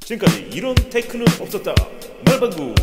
지금까지 이런 테크는 없었다. 말방구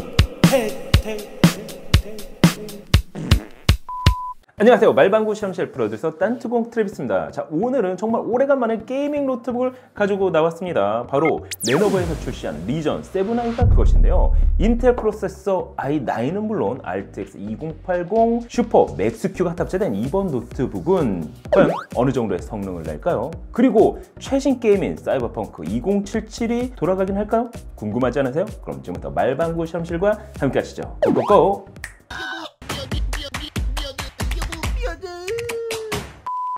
안녕하세요. 말방구 실험실 프로듀서 딴투공 트래비스입니다. 자, 오늘은 정말 오래간만에 게이밍 노트북을 가지고 나왔습니다. 바로 레노버에서 출시한 리전 7i가 그것인데요. 인텔 프로세서 i9은 물론 RTX 2080 슈퍼 맥스Q가 탑재된 이번 노트북은 과연 어느 정도의 성능을 낼까요? 그리고 최신 게임인 사이버펑크 2077이 돌아가긴 할까요? 궁금하지 않으세요? 그럼 지금부터 말방구 실험실과 함께 하시죠. 고고고!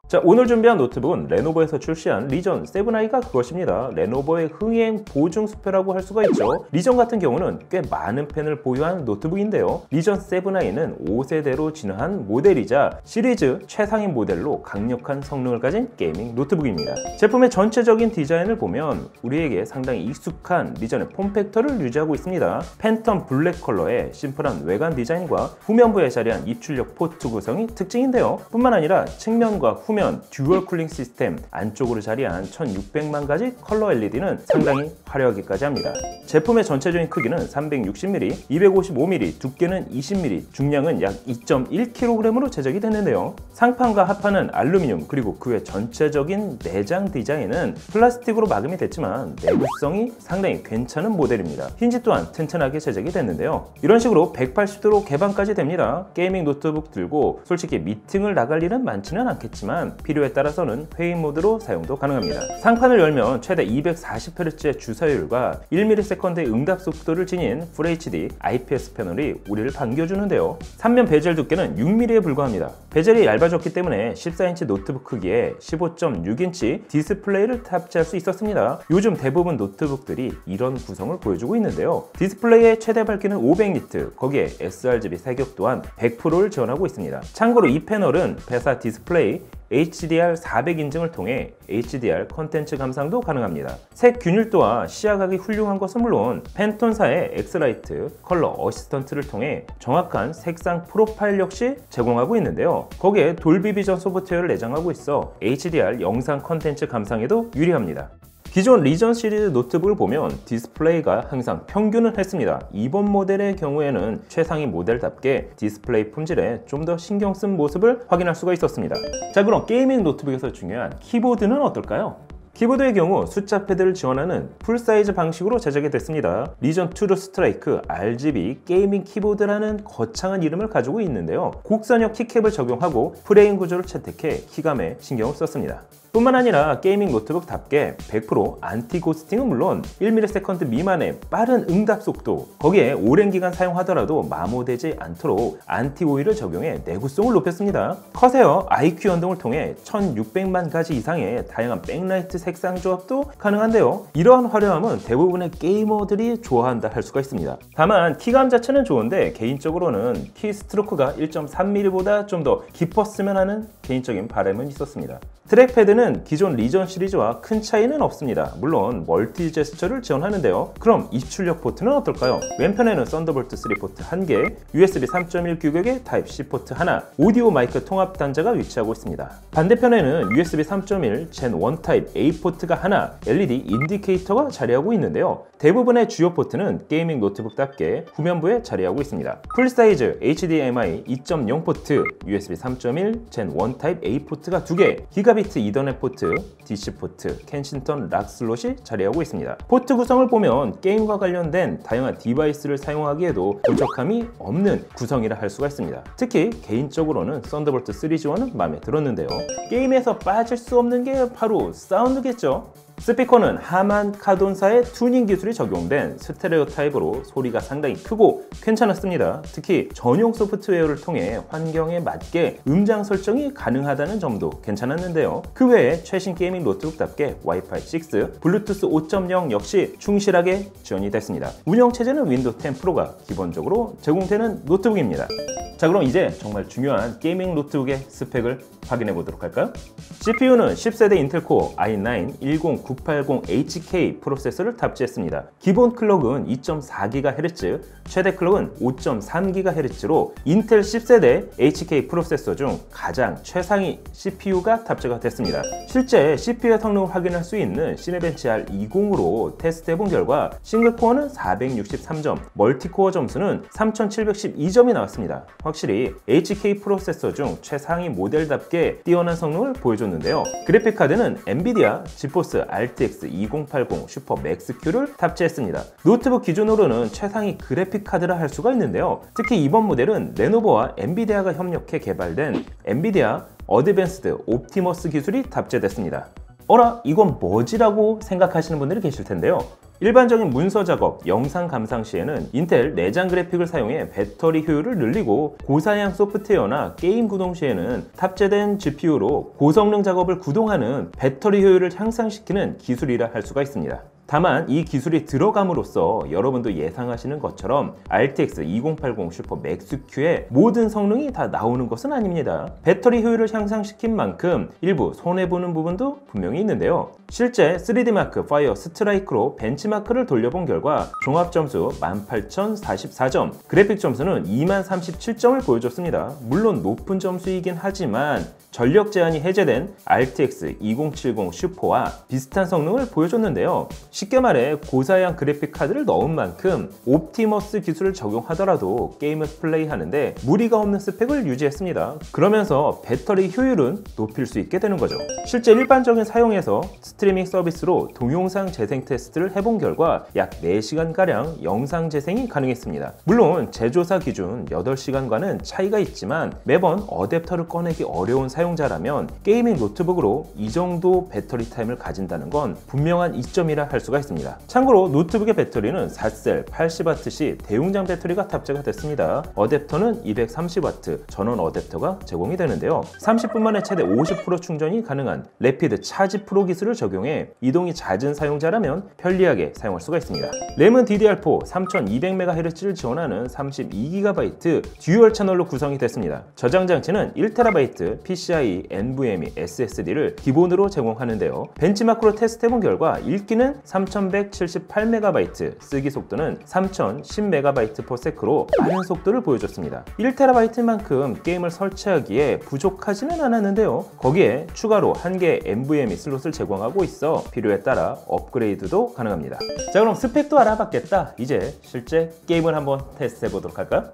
자, 오늘 준비한 노트북은 레노버에서 출시한 리전 7i가 그것입니다. 레노버의 흥행 보증 수표라고 할 수가 있죠. 리전 같은 경우는 꽤 많은 팬을 보유한 노트북인데요. 리전 7i는 5세대로 진화한 모델이자 시리즈 최상위 모델로 강력한 성능을 가진 게이밍 노트북입니다. 제품의 전체적인 디자인을 보면 우리에게 상당히 익숙한 리전의 폼팩터를 유지하고 있습니다. 팬텀 블랙 컬러의 심플한 외관 디자인과 후면부에 자리한 입출력 포트 구성이 특징인데요. 뿐만 아니라 측면과 후면 듀얼 쿨링 시스템, 안쪽으로 자리한 1600만 가지 컬러 LED는 상당히 화려하기까지 합니다. 제품의 전체적인 크기는 360mm, 255mm, 두께는 20mm, 중량은 약 2.1kg으로 제작이 됐는데요. 상판과 하판은 알루미늄, 그리고 그 외 전체적인 내장 디자인은 플라스틱으로 마감이 됐지만 내구성이 상당히 괜찮은 모델입니다. 힌지 또한 튼튼하게 제작이 됐는데요. 이런 식으로 180도로 개방까지 됩니다. 게이밍 노트북 들고 솔직히 미팅을 나갈 일은 많지는 않겠지만 필요에 따라서는 회의 모드로 사용도 가능합니다. 상판을 열면 최대 240Hz의 주사율과 1ms/s의 응답 속도를 지닌 FHD IPS 패널이 우리를 반겨주는데요. 3면 베젤 두께는 6mm에 불과합니다. 베젤이 얇아졌기 때문에 14인치 노트북 크기에 15.6인치 디스플레이를 탑재할 수 있었습니다. 요즘 대부분 노트북들이 이런 구성을 보여주고 있는데요. 디스플레이의 최대 밝기는 500니트, 거기에 sRGB 사격 또한 100%를 지원하고 있습니다. 참고로 이 패널은 배사 디스플레이, HDR 400 인증을 통해 HDR 컨텐츠 감상도 가능합니다. 색 균일도와 시야각이 훌륭한 것은 물론 팬톤사의 엑스라이트 컬러 어시스턴트를 통해 정확한 색상 프로파일 역시 제공하고 있는데요. 거기에 돌비 비전 소프트웨어를 내장하고 있어 HDR 영상 컨텐츠 감상에도 유리합니다. 기존 리전 시리즈 노트북을 보면 디스플레이가 항상 평균은 했습니다. 이번 모델의 경우에는 최상위 모델답게 디스플레이 품질에 좀 더 신경 쓴 모습을 확인할 수가 있었습니다. 자, 그럼 게이밍 노트북에서 중요한 키보드는 어떨까요? 키보드의 경우 숫자 패드를 지원하는 풀사이즈 방식으로 제작이 됐습니다. 리전 투르 스트라이크 RGB 게이밍 키보드라는 거창한 이름을 가지고 있는데요. 곡선형 키캡을 적용하고 프레임 구조를 채택해 키감에 신경을 썼습니다. 뿐만 아니라 게이밍 노트북답게 100% 안티 고스팅은 물론 1ms 미만의 빠른 응답 속도, 거기에 오랜 기간 사용하더라도 마모되지 않도록 안티 오일을 적용해 내구성을 높였습니다. 커세어 IQ 연동을 통해 1600만 가지 이상의 다양한 백라이트 색상 조합도 가능한데요. 이러한 화려함은 대부분의 게이머들이 좋아한다 할 수가 있습니다. 다만 키감 자체는 좋은데 개인적으로는 키 스트로크가 1.3mm보다 좀 더 깊었으면 하는 개인적인 바람은 있었습니다. 트랙패드는 기존 리전 시리즈와 큰 차이는 없습니다. 물론 멀티 제스처를 지원하는데요. 그럼 입출력 포트는 어떨까요? 왼편에는 썬더볼트 3 포트 1개, USB 3.1 규격의 타입C 포트 하나, 오디오 마이크 통합 단자가 위치하고 있습니다. 반대편에는 USB 3.1 Gen 1 타입 A 포트가 하나, LED 인디케이터가 자리하고 있는데요. 대부분의 주요 포트는 게이밍 노트북답게 후면부에 자리하고 있습니다. 풀사이즈 HDMI 2.0 포트, USB 3.1 Gen 1 타입 A 포트가 2개, 기가비트 이더넷 포트, DC 포트, 켄싱턴 락 슬롯이 자리하고 있습니다. 포트 구성을 보면 게임과 관련된 다양한 디바이스를 사용하기에도 부족함이 없는 구성이라 할 수가 있습니다. 특히 개인적으로는 썬더볼트 3 지원은 마음에 들었는데요. 게임에서 빠질 수 없는 게 바로 사운드겠죠. 스피커는 하만 카돈사의 튜닝 기술이 적용된 스테레오 타입으로 소리가 상당히 크고 괜찮았습니다. 특히 전용 소프트웨어를 통해 환경에 맞게 음장 설정이 가능하다는 점도 괜찮았는데요. 그 외에 최신 게이밍 노트북답게 와이파이 6, 블루투스 5.0 역시 충실하게 지원이 됐습니다. 운영체제는 윈도우 10 프로가 기본적으로 제공되는 노트북입니다. 자, 그럼 이제 정말 중요한 게이밍 노트북의 스펙을 확인해 보도록 할까요? CPU는 10세대 인텔 코어 i9 980HK 프로세서를 탑재했습니다. 기본 클럭은 2.4GHz, 최대 클럭은 5.3GHz로 인텔 10세대 HK 프로세서 중 가장 최상위 CPU가 탑재가 됐습니다. 실제 CPU의 성능을 확인할 수 있는 시네벤치 R20으로 테스트해본 결과 싱글코어는 463점, 멀티코어 점수는 3712점이 나왔습니다. 확실히 HK 프로세서 중 최상위 모델답게 뛰어난 성능을 보여줬는데요. 그래픽카드는 엔비디아 지포스 RTX 2080 슈퍼 맥스 Q를 탑재했습니다. 노트북 기준으로는 최상위 그래픽카드라 할 수가 있는데요. 특히 이번 모델은 레노버와 엔비디아가 협력해 개발된 엔비디아 어드밴스드 옵티머스 기술이 탑재됐습니다. 어라? 이건 뭐지라고 생각하시는 분들이 계실 텐데요. 일반적인 문서 작업, 영상 감상 시에는 인텔 내장 그래픽을 사용해 배터리 효율을 늘리고 고사양 소프트웨어나 게임 구동 시에는 탑재된 GPU로 고성능 작업을 구동하는 배터리 효율을 향상시키는 기술이라 할 수가 있습니다. 다만 이 기술이 들어감으로써 여러분도 예상하시는 것처럼 RTX 2080 슈퍼 맥스 Q의 모든 성능이 다 나오는 것은 아닙니다. 배터리 효율을 향상시킨 만큼 일부 손해보는 부분도 분명히 있는데요. 실제 3D마크 파이어 스트라이크로 벤치마크를 돌려본 결과 종합점수 18,044점, 그래픽 점수는 2037점을 보여줬습니다. 물론 높은 점수이긴 하지만 전력 제한이 해제된 RTX 2070 슈퍼와 비슷한 성능을 보여줬는데요. 쉽게 말해 고사양 그래픽 카드를 넣은 만큼 옵티머스 기술을 적용하더라도 게임을 플레이하는데 무리가 없는 스펙을 유지했습니다. 그러면서 배터리 효율은 높일 수 있게 되는 거죠. 실제 일반적인 사용에서 스트리밍 서비스로 동영상 재생 테스트를 해본 결과 약 4시간가량 영상 재생이 가능했습니다. 물론 제조사 기준 8시간과는 차이가 있지만 매번 어댑터를 꺼내기 어려운 사용자라면 게이밍 노트북으로 이 정도 배터리 타임을 가진다는 건 분명한 이점이라 할 수가 있습니다. 참고로 노트북의 배터리는 4셀 80W 대용량 배터리가 탑재가 됐습니다. 어댑터는 230W 전원 어댑터가 제공이 되는데요. 30분 만에 최대 50% 충전이 가능한 래피드 차지 프로 기술을 적용해 이동이 잦은 사용자라면 편리하게 사용할 수가 있습니다. 램은 DDR4 3200MHz를 지원하는 32GB 듀얼 채널로 구성이 됐습니다. 저장 장치는 1TB PCIe NVMe SSD를 기본으로 제공하는데요. 벤치마크로 테스트해본 결과 읽기는 3178MB, 쓰기 속도는 3010MB/s로 빠른 속도를 보여줬습니다. 1TB만큼 게임을 설치하기에 부족하지는 않았는데요. 거기에 추가로 1개의 NVMe 슬롯을 제공하고 있어 필요에 따라 업그레이드도 가능합니다. 자, 그럼 스펙도 알아봤겠다. 이제 실제 게임을 한번 테스트해보도록 할까요?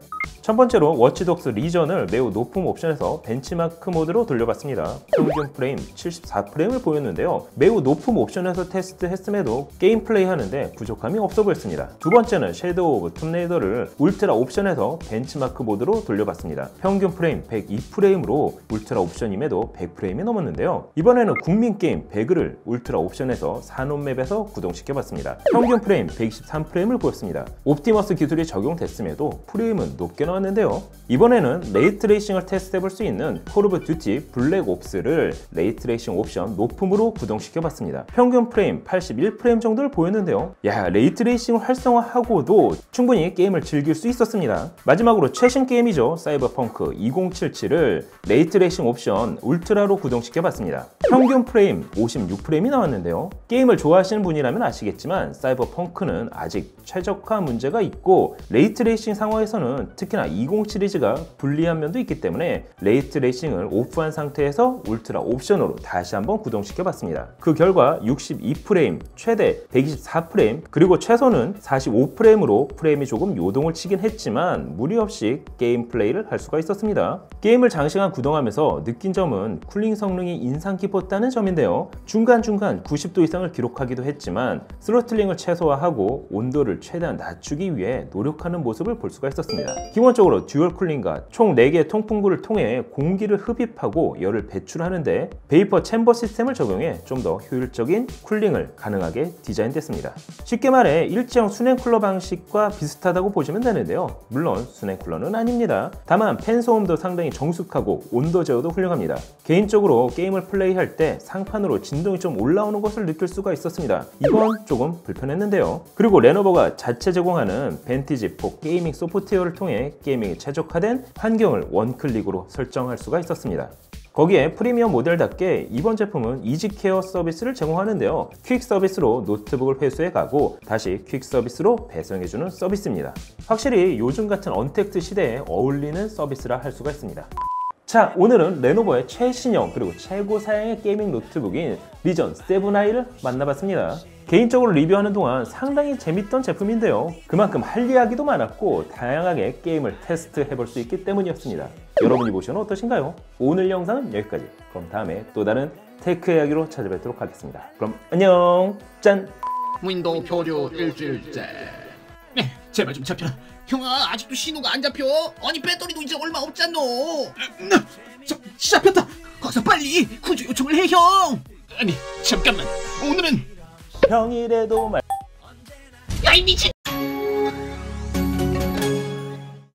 첫 번째로 워치독스 리전을 매우 높은 옵션에서 벤치마크 모드로 돌려봤습니다. 평균 프레임 74프레임을 보였는데요. 매우 높은 옵션에서 테스트했음에도 게임 플레이 하는데 부족함이 없어 보였습니다. 두 번째는 섀도우 오브 툼레이더를 울트라 옵션에서 벤치마크 모드로 돌려봤습니다. 평균 프레임 102프레임으로 울트라 옵션임에도 100프레임이 넘었는데요. 이번에는 국민 게임 배그를 울트라 옵션에서 산업맵에서 구동시켜봤습니다. 평균 프레임 123프레임을 보였습니다. 옵티머스 기술이 적용됐음에도 프레임은 높게 나왔는데요. 이번에는 레이트레이싱을 테스트해볼 수 있는 콜 오브 듀티 블랙 옵스를 레이트레이싱 옵션 높음으로 구동시켜봤습니다. 평균 프레임 81프레임 정도를 보였는데요. 레이트레이싱을 활성화하고도 충분히 게임을 즐길 수 있었습니다. 마지막으로 최신 게임이죠. 사이버펑크 2077을 레이트레이싱 옵션 울트라로 구동시켜봤습니다. 평균 프레임 56프레임이 나왔는데요. 게임을 좋아하시는 분이라면 아시겠지만 사이버펑크는 아직 최적화 문제가 있고 레이트레이싱 상황에서는 특히나 20 시리즈가 불리한 면도 있기 때문에 레이트레이싱을 오프한 상태에서 울트라 옵션으로 다시 한번 구동시켜봤습니다. 그 결과 62프레임, 최대 124프레임, 그리고 최소는 45프레임으로 프레임이 조금 요동을 치긴 했지만 무리 없이 게임 플레이를 할 수가 있었습니다. 게임을 장시간 구동하면서 느낀 점은 쿨링 성능이 인상 깊었다는 점인데요. 중간중간 90도 이상을 기록하기도 했지만 스로틀링을 최소화하고 온도를 최대한 낮추기 위해 노력하는 모습을 볼 수가 있었습니다. 기본적으로 듀얼 쿨링과 총 4개의 통풍구를 통해 공기를 흡입하고 열을 배출하는데 베이퍼 챔버 시스템을 적용해 좀 더 효율적인 쿨링을 가능하게 디자인됐습니다. 쉽게 말해 일체형 수냉 쿨러 방식과 비슷하다고 보시면 되는데요. 물론 수냉 쿨러는 아닙니다. 다만 팬 소음도 상당히 정숙하고 온도 제어도 훌륭합니다. 개인적으로 게임을 플레이할 때 상판으로 진동이 좀 올라오는 것을 느낄 수가 있었습니다. 이건 조금 불편했는데요. 그리고 레노버가 자체 제공하는 벤티지 4 게이밍 소프트웨어를 통해 게이밍에 최적화된 환경을 원클릭으로 설정할 수가 있었습니다. 거기에 프리미엄 모델답게 이번 제품은 이지케어 서비스를 제공하는데요. 퀵 서비스로 노트북을 회수해 가고 다시 퀵 서비스로 배송해주는 서비스입니다. 확실히 요즘 같은 언택트 시대에 어울리는 서비스라 할 수가 있습니다. 자, 오늘은 레노버의 최신형 그리고 최고 사양의 게이밍 노트북인 리전 7i를 만나봤습니다. 개인적으로 리뷰하는 동안 상당히 재밌던 제품인데요. 그만큼 할 이야기도 많았고 다양하게 게임을 테스트해볼 수 있기 때문이었습니다. 여러분이 보시면 어떠신가요? 오늘 영상은 여기까지. 그럼 다음에 또 다른 테크 이야기로 찾아뵙도록 하겠습니다. 그럼 안녕! 짠! 윈도우 표류 일주일째. 네, 제발 좀 잡혀라. 형아, 아직도 신호가 안 잡혀. 아니, 배터리도 이제 얼마 없잖아. 잡혔다. 어서 빨리 구조 요청을 해, 형. 아니, 잠깐만. 오늘은 평일에도 말 야, 이 미친.